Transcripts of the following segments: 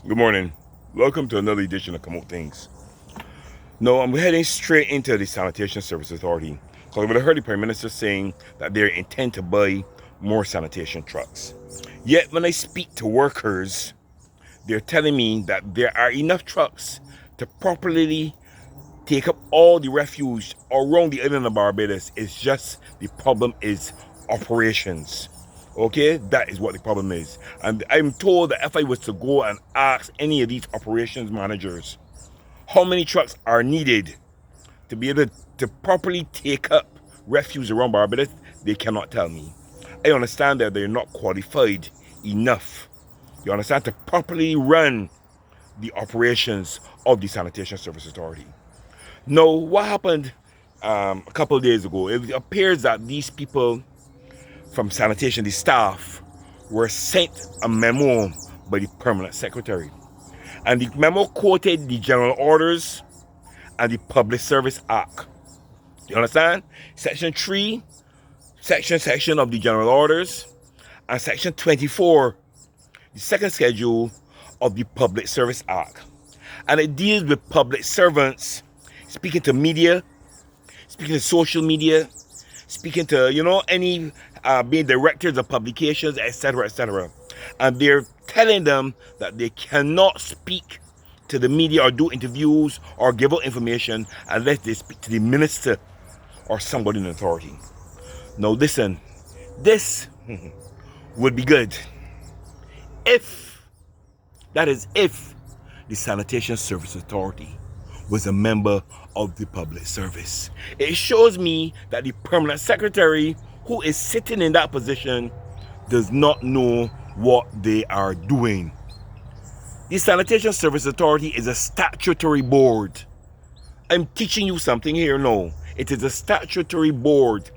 Good morning. Welcome to another edition of Tings. No, I'm heading straight into the Sanitation Service Authority because I heard the Prime Minister saying that they intend to buy more sanitation trucks. Yet when I speak to workers, they're telling me that there are enough trucks to properly take up all the refuse around the island of Barbados. It's just the problem is operations. Okay, that is what the problem is. And I'm told that if I was to go and ask any of these operations managers how many trucks are needed to be able to properly take up refuse around Barbados, they cannot tell me. I understand that they're not qualified enough, you understand, to properly run the operations of the Sanitation Service Authority. Now, what happened a couple of days ago, it appears that these people from sanitation, the staff, were sent a memo by the permanent secretary. And the memo quoted the general orders and the Public Service Act. You understand? Section 3, section of the general orders, and section 24, the second schedule of the Public Service Act. And it deals with public servants speaking to media, speaking to social media, speaking to, any being directors of publications, etc., etc. And they're telling them that they cannot speak to the media or do interviews or give out information unless they speak to the minister or somebody in authority. Now listen, this would be good if, that is if, the Sanitation Service Authority was a member of the public service. It shows me that the permanent secretary who is sitting in that position does not know what they are doing. The Sanitation Service Authority is a statutory board. I'm teaching you something here now. It is a statutory board.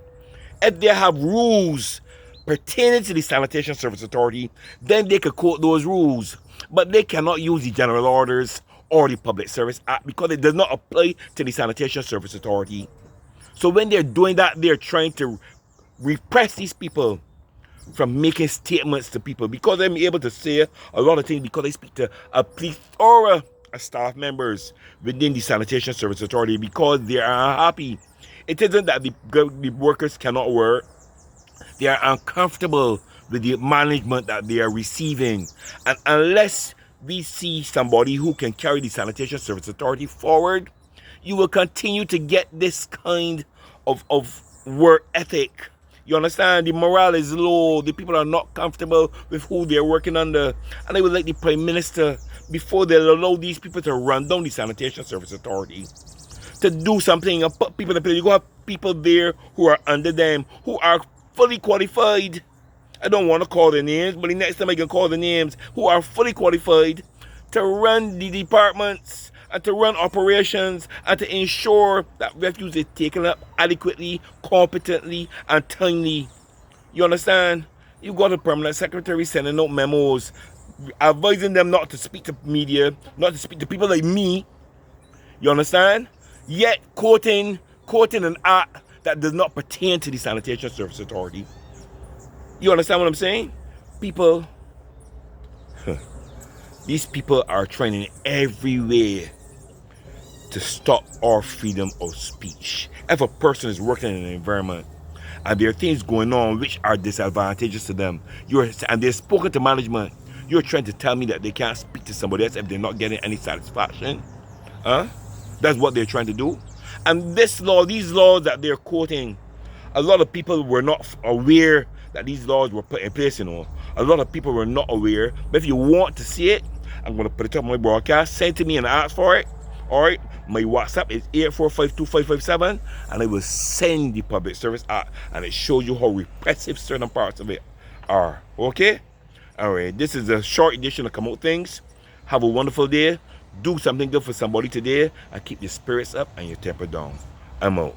If they have rules pertaining to the Sanitation Service Authority, then they could quote those rules. But they cannot use the general orders or the Public Service Act because it does not apply to the Sanitation Service Authority. So when they're doing that, they're trying to repress these people from making statements to people, because I'm able to say a lot of things because I speak to a plethora of staff members within the Sanitation Service Authority because they are unhappy. It isn't that the workers cannot work. They are uncomfortable with the management that they are receiving. And unless we see somebody who can carry the Sanitation Service Authority forward, you will continue to get this kind of work ethic. You understand? The morale is low. The people are not comfortable with who they're working under. And I would like the Prime Minister, before they allow these people to run down the Sanitation Service Authority, to do something and put people in place. You go have people there who are under them, who are fully qualified. I don't want to call their names, but the next time I can call the names, who are fully qualified to run the departments and to run operations and to ensure that refuse is taken up adequately, competently, and timely. You understand? You got a permanent secretary sending out memos advising them not to speak to media, not to speak to people like me. You understand? Yet quoting an act that does not pertain to the Sanitation Service Authority. You understand what I'm saying? People, these people are trying in every way to stop our freedom of speech. If a person is working in an environment and there are things going on which are disadvantageous to them, and they're spoken to management, you're trying to tell me that they can't speak to somebody else if they're not getting any satisfaction? Huh? That's what they're trying to do. And these laws that they're quoting, a lot of people were not aware that these laws were put in place, A lot of people were not aware. But if you want to see it, I'm going to put it up on my broadcast. Send to me and ask for it. All right? My WhatsApp is 8452557, and I will send the Public Service Act, and it shows you how repressive certain parts of it are. Okay? All right. This is a short edition of Things. Have a wonderful day. Do something good for somebody today, and keep your spirits up and your temper down. I'm out.